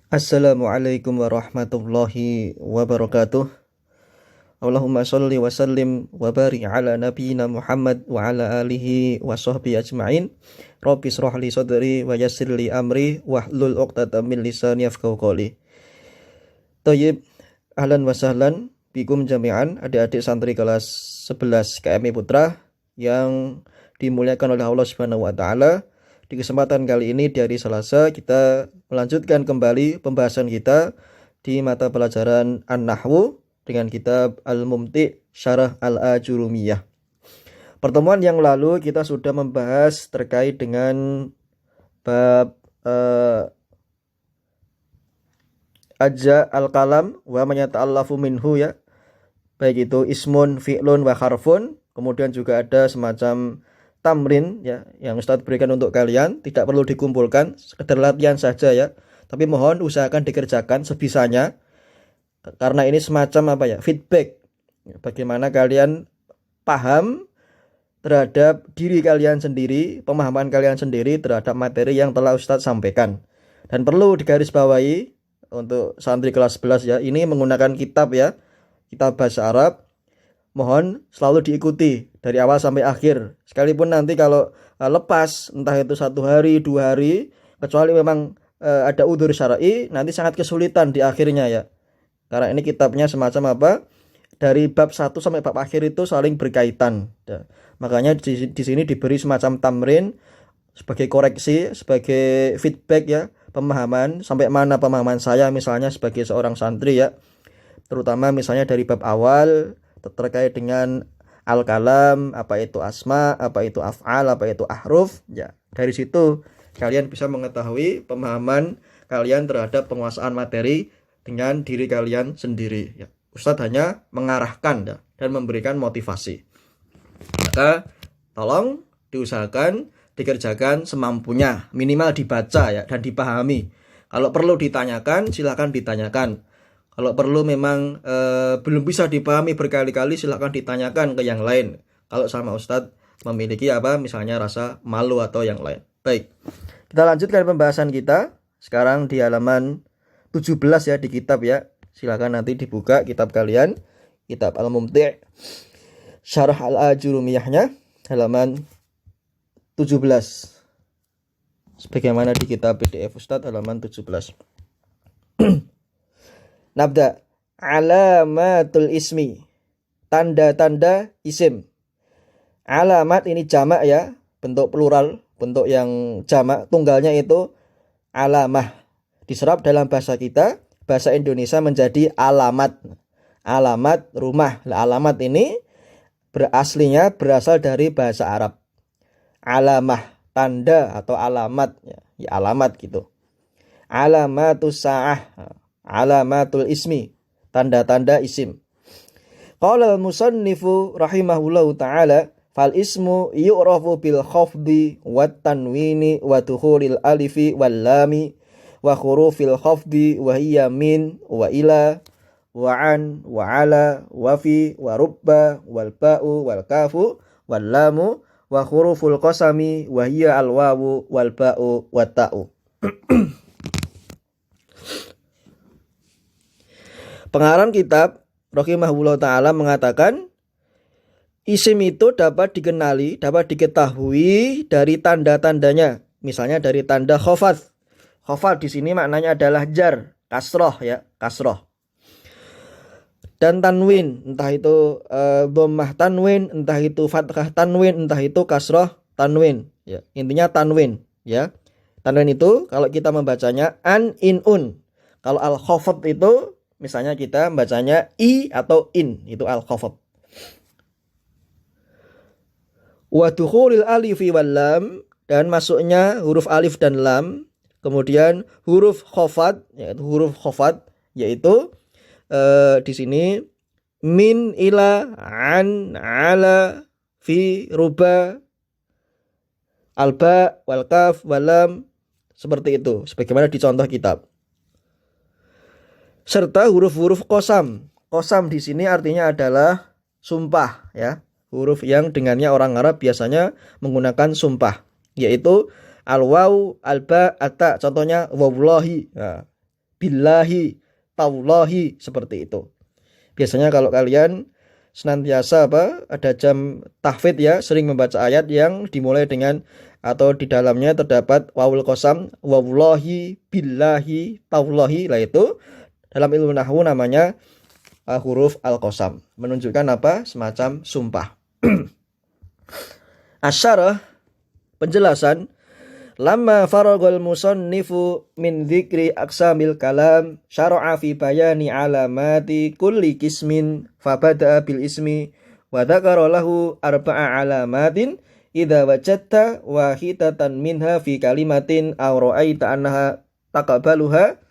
Assalamualaikum warahmatullahi wabarakatuh. Allahumma sholli wa sallim wa barik ala nabiyyina Muhammad wa ala alihi wa sahbihi ajma'in. Rabbi shrah li sadri wa yassir li amri wahlul 'uqdatam min lisani yafqahu qawli. Thayyib, ahlan wa sahlan bikum jami'an, adik-adik santri kelas 11 KMI Putra yang dimuliakan oleh Allah Subhanahu wa taala. Di kesempatan kali ini di hari Selasa kita melanjutkan kembali pembahasan kita di mata pelajaran An-Nahwu dengan kitab Al-Mumti' Syarah Al-Ajurumiyah. Pertemuan yang lalu kita sudah membahas terkait dengan bab ajza al-kalam wa manyata'allafu minhu, ya. Baik itu ismun, fi'lun, wa harfun. Kemudian juga ada semacam tamrin, ya, yang Ustadz berikan untuk kalian. Tidak perlu dikumpulkan, sekedar latihan saja, ya. Tapi mohon usahakan dikerjakan sebisanya, karena ini semacam feedback, bagaimana kalian paham terhadap diri kalian sendiri, pemahaman kalian sendiri terhadap materi yang telah Ustadz sampaikan. Dan perlu digarisbawahi untuk santri kelas 11, ya, ini menggunakan kitab, ya, kitab bahasa Arab. Mohon selalu diikuti dari awal sampai akhir. Sekalipun nanti kalau lepas, entah itu 1 hari, 2 hari, kecuali memang ada udzur syar'i, nanti sangat kesulitan di akhirnya, ya. Karena ini kitabnya semacam dari bab 1 sampai bab akhir itu saling berkaitan. Ya. Makanya di sini diberi semacam tamrin sebagai koreksi, sebagai feedback, ya, pemahaman sampai mana pemahaman saya misalnya sebagai seorang santri, ya. Terutama misalnya dari bab awal terkait dengan al-kalam, apa itu asma, apa itu af'al, apa itu ahruf, ya. Dari situ kalian bisa mengetahui pemahaman kalian terhadap penguasaan materi dengan diri kalian sendiri, ya. Ustadz hanya mengarahkan, ya, dan memberikan motivasi. Maka tolong diusahakan dikerjakan semampunya, minimal dibaca, ya, dan dipahami. Kalau perlu ditanyakan, silakan ditanyakan. Kalau perlu memang belum bisa dipahami berkali-kali, silakan ditanyakan ke yang lain. Kalau sama Ustadz memiliki misalnya rasa malu atau yang lain. Baik, kita lanjutkan pembahasan kita. Sekarang di halaman 17, ya, di kitab, ya. Silakan nanti dibuka kitab kalian, kitab Al-Mumti' Syarah Al-Ajurumiyahnya, halaman 17. Sebagaimana di kitab PDF Ustadz, halaman 17. Nabda. Alamatul ismi, tanda-tanda isim. Alamat ini jamak, ya, bentuk plural, bentuk yang jamak. Tunggalnya itu alamah. Diserap dalam bahasa kita, bahasa Indonesia, menjadi alamat. Alamat rumah. Nah, alamat ini aslinya berasal dari bahasa Arab. Alamah, tanda atau alamat, ya, alamat gitu. Alamatus sa'ah, alamatul ismi, tanda-tanda isim. Qala al-musannifu rahimahullahu ta'ala, fal ismu yu'rafu bil khafdi wat tanwini wa dukhulil alifi wal lami wa hurufil khafdi wa hiya min wa ila wa an wa ala wa fi wa rubba wal ba'u wal kafu wal lamu wa huruful qasami wa hiya al wawu wal ba'u wat ta'u. Pengarang kitab rahimahullah ta'ala mengatakan, isim itu dapat dikenali, dapat diketahui dari tanda-tandanya. Misalnya dari tanda khafad. Khafad di sini maknanya adalah jar, kasroh, ya, kasroh. Dan tanwin, entah itu dhammah tanwin, entah itu fathah tanwin, entah itu kasroh tanwin, ya. Intinya tanwin, ya. Tanwin itu kalau kita membacanya an, in, un. Kalau al-khafad itu misalnya kita membacanya i atau in, itu al-khafad. Wa dukhulil alifi wal lam, dan masuknya huruf alif dan lam, kemudian huruf khafad, yaitu huruf khafad, yaitu di sini min, ila, an, ala, fi, ruba, alba, wal kaf, wal lam, seperti itu sebagaimana di contoh kitab. Serta huruf-huruf qasam. Qasam di sini artinya adalah sumpah, ya. Huruf yang dengannya orang Arab biasanya menggunakan sumpah, yaitu al-waw, al-ba, at-ta. Contohnya wallahi. Nah, billahi, tallahi, seperti itu. Biasanya kalau kalian senantiasa ada jam tahfidz ya, sering membaca ayat yang dimulai dengan atau di dalamnya terdapat wawul qasam, wallahi, billahi, tallahi, lah itu dalam ilmu nahwu namanya huruf al-qasam, menunjukkan semacam sumpah. Asyarah, penjelasan. Lamma faragul musannifu min dzikri aqsamil kalam syara'a fi bayani alamati kulli qismin fabada'a bil ismi wa dzakara lahu arba'a alamatin idza wajadta wahidatan minha fi kalimatin aw ra'aita annaha taqabbaluha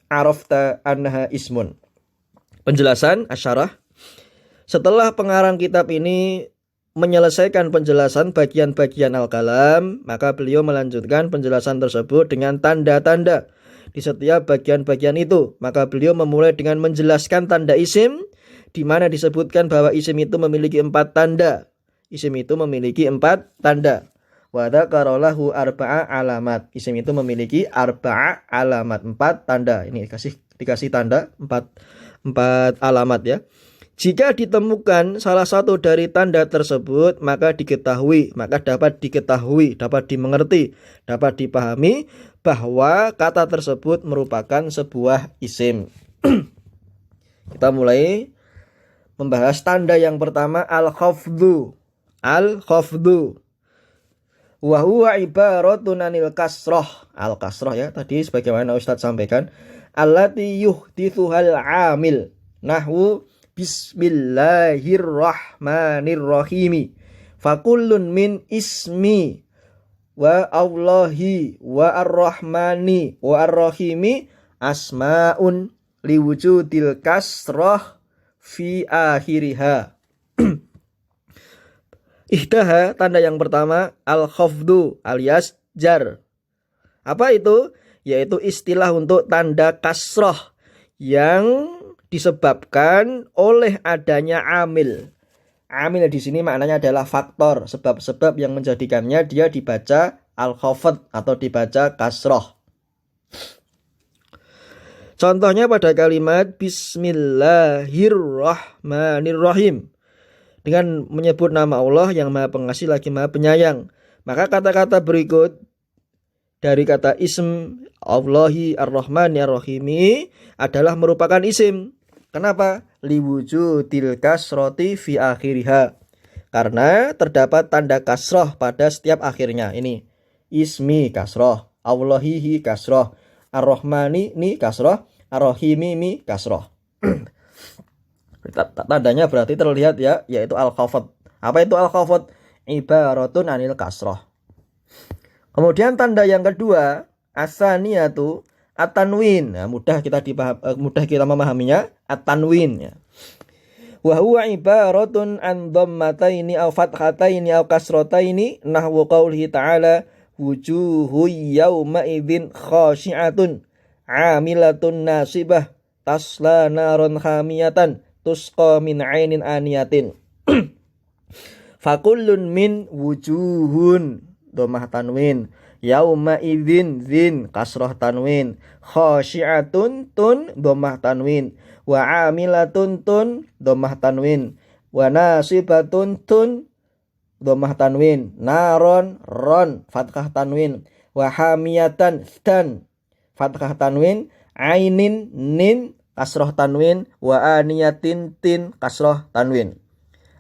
arafta annaha ismun. Penjelasan asyarah. Setelah pengarang kitab ini menyelesaikan penjelasan bagian-bagian al-kalam, maka beliau melanjutkan penjelasan tersebut dengan tanda-tanda di setiap bagian-bagian itu. Maka beliau memulai dengan menjelaskan tanda isim, di mana disebutkan bahwa isim itu memiliki 4 tanda. Isim itu memiliki 4 tanda. Wa dzakara lahu arba'a alamat. Isim itu memiliki arba'a alamat, 4 tanda. Ini dikasih tanda 4 alamat ya. Jika ditemukan salah satu dari tanda tersebut, maka dapat diketahui, dapat dimengerti, dapat dipahami bahwa kata tersebut merupakan sebuah isim. Kita mulai membahas tanda yang pertama, al-khafdhu. Al-khafdhu wa huwa ibaratun anil kasrah. Al-kasrah ya, tadi sebagaimana Ustadz sampaikan, allati yuhdithuhal amil. Nahwu Bismillahirrahmanirrahim. Fakullun min ismi wa Allahi wa ar-Rahmani wa ar-Rahimi asma'un liwujudil kasrah fi akhiriha. Ihdaha, tanda yang pertama, al-khafdu alias jar. Apa itu? Yaitu istilah untuk tanda kasrah yang disebabkan oleh adanya amil. Amil di sini maknanya adalah faktor, sebab-sebab yang menjadikannya dia dibaca al-khafd atau dibaca kasrah. Contohnya pada kalimat Bismillahirrahmanirrahim. Dengan menyebut nama Allah yang Maha Pengasih lagi Maha Penyayang. Maka kata-kata berikut dari kata ism Allahi ar-Rahmani ar-Rahimi adalah merupakan isim. Kenapa? Liwujudil kasroti fi akhiriha. Karena terdapat tanda kasroh pada setiap akhirnya. Ini ismi kasroh, Allahihi kasroh, ar-Rahmani ni kasroh, ar-Rahimi mi kasroh. Tandanya berarti terlihat ya, yaitu al-khafd. Apa itu al-khafd? Ibaratun anil kasroh. Kemudian tanda yang kedua, asaniyatu at-tanwin. Nah, mudah kita memahaminya, at-tanwin ya. Wa huwa ibaratun an dhammataini aw fathataini aw kasrataini nahwu qaulihi ta'ala wujuhu yawma idzin khashi'atun 'amilatun nasibah tasla naron hamiyatan tusqa min 'ainin aniyatin. Fakullun min wujuhun dhammah tanwin, yauma idzin zin kasrah tanwin, khasyi'atun tun dhammah tanwin, wa amilatun tun dhammah tanwin, wa nasibatun tun dhammah tanwin, naron ron fathah tanwin, wa hamiyatan stan fathah tanwin, ainin nin kasrah tanwin, wa aniyatin tin kasrah tanwin.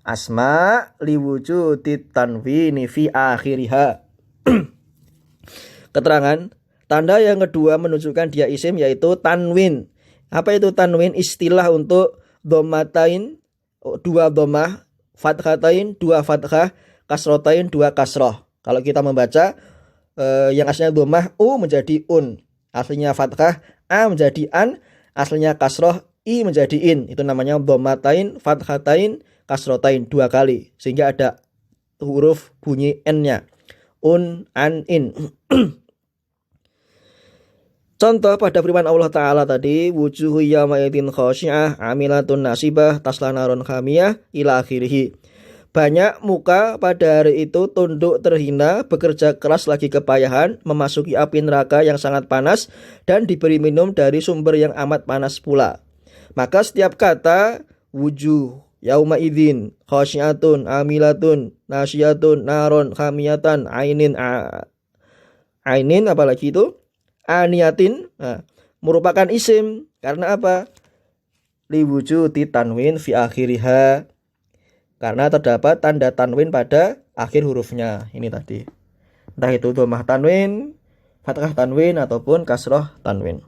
Asma liwujudit tanwini fi akhiriha. Keterangan, tanda yang kedua menunjukkan dia isim yaitu tanwin. Apa itu tanwin? Istilah untuk dhammatain, 2 dhammah, fathatain, 2 fathah, kasrotain, 2 kasroh. Kalau kita membaca yang aslinya dhammah, u menjadi un, aslinya fathah, a menjadi an, aslinya kasroh, i menjadi in. Itu namanya dhammatain, fathatain, kasrotain 2 kali, sehingga ada huruf bunyi n-nya. Un, an, in. Contoh pada firman Allah Ta'ala tadi, wujuhu yawma idzin khasyi'ah amilatun nasibah tasla narun hamiyah ila akhirih. Banyak muka pada hari itu tunduk terhina, bekerja keras lagi kepayahan, memasuki api neraka yang sangat panas, dan diberi minum dari sumber yang amat panas pula. Maka setiap kata wujuh yauma idzin khasyiatun amilatun nasyatun naron khamiyatan ainin apalagi itu aniyatin merupakan isim karena apa? Liwujudi tanwin fi akhiriha, karena terdapat tanda tanwin pada akhir hurufnya. Ini tadi, entah itu dhammah tanwin, fathah tanwin, ataupun kasroh tanwin.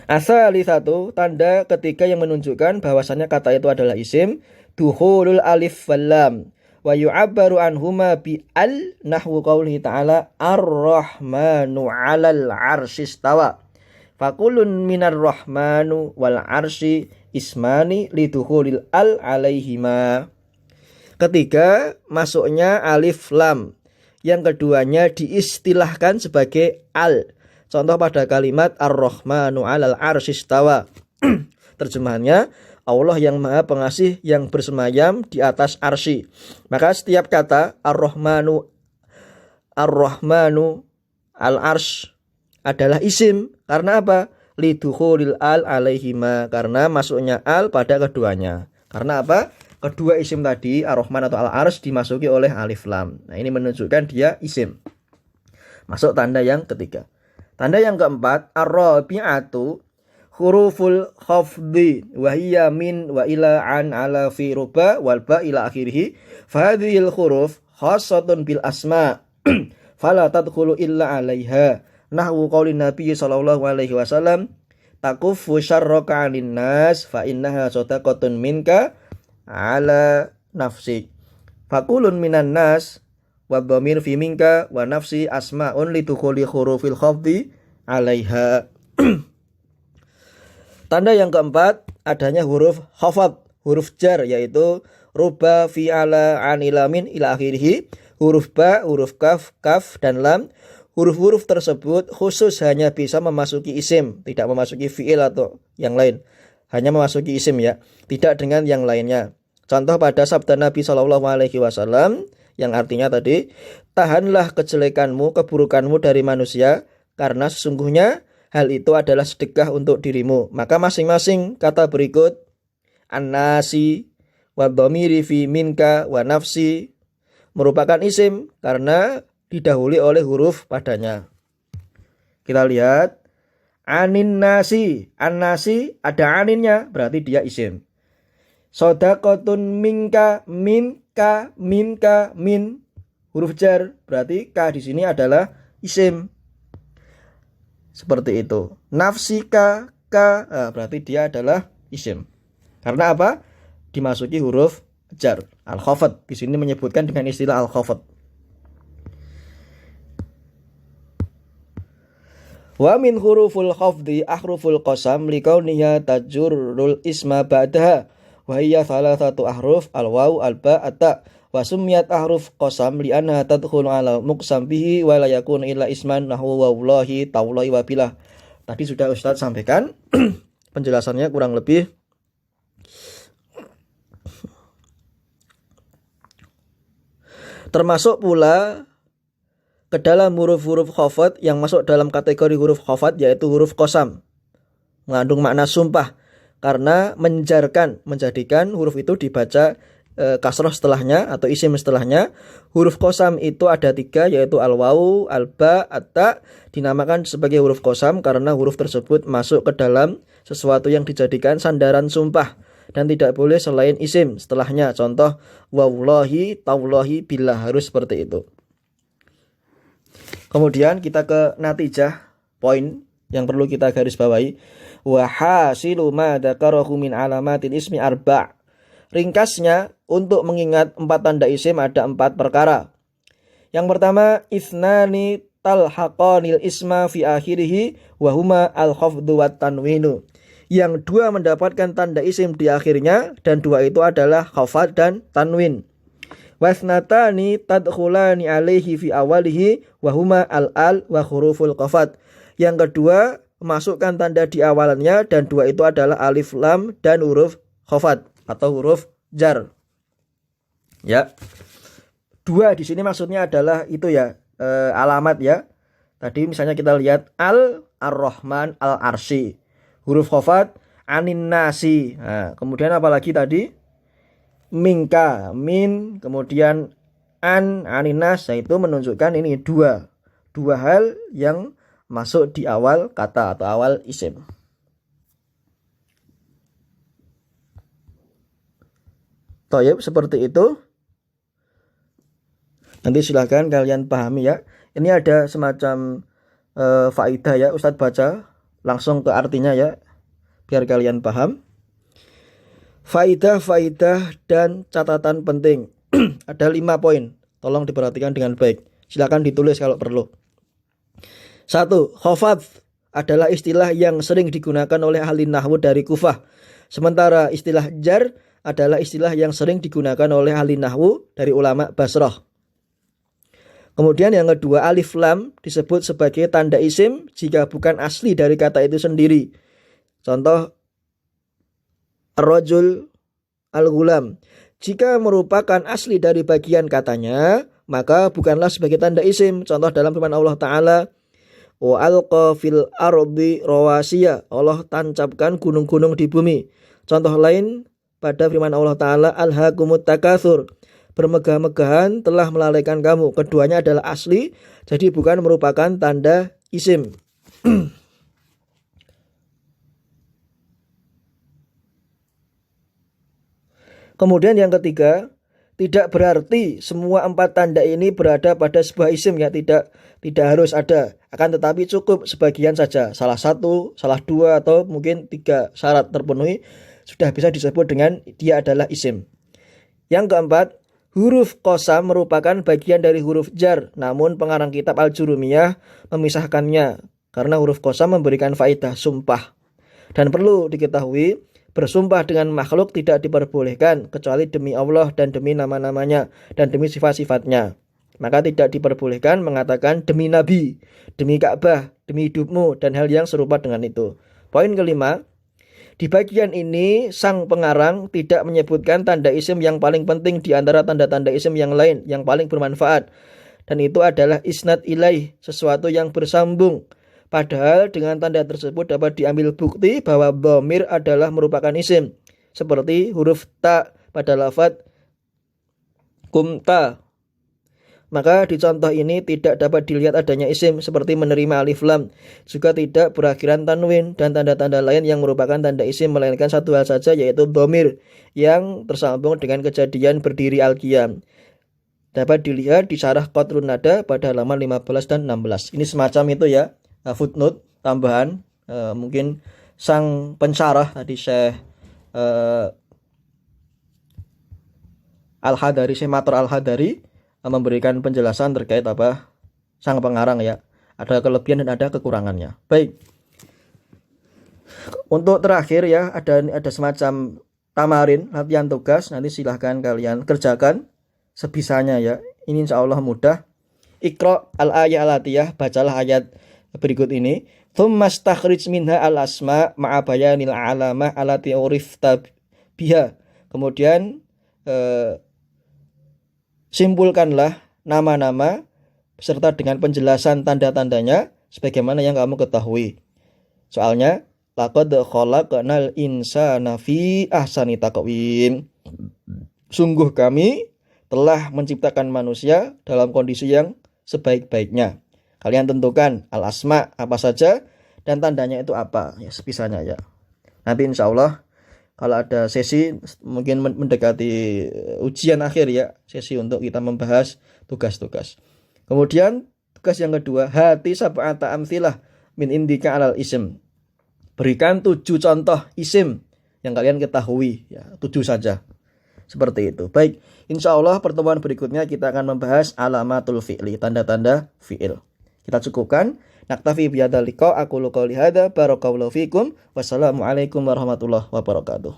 Asalisatu, tanda ketiga yang menunjukkan bahwasannya kata itu adalah isim, dukhulul alif wal lam wa yu'abbaru anhuma bi al nahwu qaulihi ta'ala ar-rahmanu 'alal 'arsy istawa. Fakulun minar rahmanu wal arsy ismani lidukhulil al alaihima. Ketiga, masuknya alif lam. Yang keduanya diistilahkan sebagai al. Contoh pada kalimat ar-rahmanu 'alal arsy istawa. Terjemahannya, Allah yang Maha Pengasih yang bersemayam di atas arsy. Maka setiap kata ar-rahmanu al-arsy adalah isim. Karena apa? Lidukhulil al alaihima, karena masuknya al pada keduanya. Karena apa? Kedua isim tadi, ar-rahman atau al-arsy, dimasuki oleh alif lam. Nah, ini menunjukkan dia isim. Masuk tanda yang ketiga. Tanda yang keempat, ar-rabi'atu huruful khafdi wa hiya min wa ila an ala fi ruba wal ba ila akhirih. Fa hadhil huruf khassatun bil asma fala tadkhulu illa 'alaiha. Nahwu qaulin Nabi sallallahu alaihi wasallam takuffu syarraka 'anin nas fa innaha sadaqatun minka 'ala nafsi. Fakulun minan nas wa dhamir fi minka wa nafsi asma'un lidukhuli hurufil khafdi 'alaiha. Tanda yang keempat, adanya huruf khafad, huruf jar, yaitu ruba, fi, ala, an, ila, min, ila akhirih. Huruf ba, huruf kaf, kaf, dan lam. Huruf-huruf tersebut khusus hanya bisa memasuki isim, tidak memasuki fi'il atau yang lain. Hanya memasuki isim ya, tidak dengan yang lainnya. Contoh pada sabda Nabi SAW yang artinya tadi, tahanlah kejelekanmu, keburukanmu dari manusia, karena sesungguhnya hal itu adalah sedekah untuk dirimu. Maka masing-masing kata berikut, an-nasi, wa dhamiri fi minka, wa nafsi, merupakan isim karena didahului oleh huruf padanya. Kita lihat, anin nasi, an-nasi ada aninnya, berarti dia isim. Sodaqotun minka, minka, minka, min, huruf jar, berarti ka di sini adalah isim. Seperti itu. Nafsika, ka, berarti dia adalah isim. Karena apa? Dimasuki huruf jar. Al-khafad di sini menyebutkan dengan istilah al-khafad. Wa min huruful khafdi ahruful qasam liqauniha tajurrul isma ba'daha wa hiya thalathatu ahruf al-waw al-ba at-ta wa summiyat ahruf qasam li'annaha tadkhulu ala muqsam bihi wa la yakunu illa isman nahwu wallahi tallahi wa bilah. Tadi sudah Ustaz sampaikan penjelasannya kurang lebih. Termasuk pula ke dalam huruf-huruf khafad yang masuk dalam kategori huruf khafad, yaitu huruf qasam, mengandung makna sumpah karena menjadikan huruf itu dibaca kasroh setelahnya atau isim setelahnya. Huruf qasam itu ada 3, yaitu al-wawu, al-ba, at-ta. Dinamakan sebagai huruf qasam karena huruf tersebut masuk ke dalam sesuatu yang dijadikan sandaran sumpah dan tidak boleh selain isim setelahnya. Contoh wallahi, tallahi, billah, harus seperti itu. Kemudian kita ke natijah, poin yang perlu kita garis bawahi. Wa hasilu ma dzakarahu min alamatil ismi arba'. Ringkasnya, untuk mengingat 4 tanda isim ada 4 perkara. Yang pertama, ithnani talhaqanil isma fi akhirih wa huma al-khafdu wat tanwinu. Yang 2 mendapatkan tanda isim di akhirnya, dan 2 itu adalah khafad dan tanwin. Wasnatani tadkhulani alaihi fi awalihi wa huma al-al wa huruful qafad. Yang kedua, masukkan tanda di awalannya, dan 2 itu adalah alif lam dan huruf khafad atau huruf jar. Ya. Dua di sini maksudnya adalah itu ya, alamat ya. Tadi misalnya kita lihat Ar-Rahman Al-Arsy. Huruf khafat anin nasi. Nah, kemudian apalagi tadi? Minka, min, kemudian anin nas. Nah, itu menunjukkan ini dua hal yang masuk di awal kata atau awal isim. Toyib, seperti itu. Nanti silahkan kalian pahami ya. Ini ada semacam faidah ya. Ustadz baca langsung ke artinya ya, biar kalian paham. Faidah dan catatan penting. Ada 5 poin. Tolong diperhatikan dengan baik. Silakan ditulis kalau perlu. 1. Khafad adalah istilah yang sering digunakan oleh ahli nahwu dari Kufah. Sementara istilah jar adalah istilah yang sering digunakan oleh ahli nahwu dari ulama Basrah. Kemudian yang kedua, alif lam disebut sebagai tanda isim jika bukan asli dari kata itu sendiri. Contoh ar-rajul, al-ghulam. Jika merupakan asli dari bagian katanya, maka bukanlah sebagai tanda isim. Contoh dalam firman Allah Ta'ala, wa alqa fil ardi rawasiya. Allah tancapkan gunung-gunung di bumi. Contoh lain pada firman Allah Ta'ala, alhaakumut takatsur. Bermegah-megahan telah melalaikan kamu. Keduanya adalah asli, jadi bukan merupakan tanda isim. Kemudian yang ketiga, tidak berarti semua 4 tanda ini berada pada sebuah isim ya, tidak harus ada. Akan tetapi cukup sebagian saja, salah 1, salah 2 atau mungkin 3 syarat terpenuhi sudah bisa disebut dengan dia adalah isim. Yang keempat, huruf qasam merupakan bagian dari huruf jar, namun pengarang kitab Al-Jurumiyah memisahkannya karena huruf qasam memberikan faedah sumpah. Dan perlu diketahui, bersumpah dengan makhluk tidak diperbolehkan kecuali demi Allah dan demi nama-namanya dan demi sifat-sifatnya. Maka tidak diperbolehkan mengatakan demi Nabi, demi Ka'bah, demi hidupmu dan hal yang serupa dengan itu. Poin kelima, di bagian ini sang pengarang tidak menyebutkan tanda isim yang paling penting di antara tanda-tanda isim yang lain yang paling bermanfaat. Dan itu adalah isnad ilaih, sesuatu yang bersambung. Padahal dengan tanda tersebut dapat diambil bukti bahwa dhamir adalah merupakan isim. Seperti huruf ta pada lafaz kumta. Maka di contoh ini tidak dapat dilihat adanya isim seperti menerima alif lam. Juga tidak berakhiran tanwin dan tanda-tanda lain yang merupakan tanda isim, melainkan satu hal saja, yaitu dhamir yang tersambung dengan kejadian berdiri al-qiyam. Dapat dilihat di syarah Qatrun Nada pada halaman 15 dan 16. Ini semacam itu ya. Footnote tambahan, mungkin sang pensyarah tadi Syekh Al-Hadari, Syekh Matur Al-Hadari memberikan penjelasan terkait apa sang pengarang ya, ada kelebihan dan ada kekurangannya. Baik, untuk terakhir ya, ada semacam tamarin, latihan tugas, nanti silahkan kalian kerjakan sebisanya ya, ini insya Allah mudah. Iqra al-ayah al-atiyah, bacalah ayat berikut ini. Tsumma stakhrij minha al-asma ma'a bayanil alamah allati urifta biha. Kemudian simpulkanlah nama-nama beserta dengan penjelasan tanda-tandanya sebagaimana yang kamu ketahui. Soalnya laqad khalaqnal insana fi ahsani taqwim. Sungguh kami telah menciptakan manusia dalam kondisi yang sebaik-baiknya. Kalian tentukan al-asma apa saja dan tandanya itu apa ya, sebisanya ya. Nanti insya Allah kalau ada sesi mungkin mendekati ujian akhir ya, sesi untuk kita membahas tugas-tugas. Kemudian tugas yang kedua, hati sab'ata amthilah min indika alal isim. Berikan 7 contoh isim yang kalian ketahui ya, 7 saja. Seperti itu. Baik, insya Allah pertemuan berikutnya kita akan membahas alamatul fi'li, tanda-tanda fi'il. Kita cukupkan. Naktafi bihadzal liqa, aqulu qouli hadza, barakallahu fikum. Wassalamualaikum warahmatullahi wabarakatuh.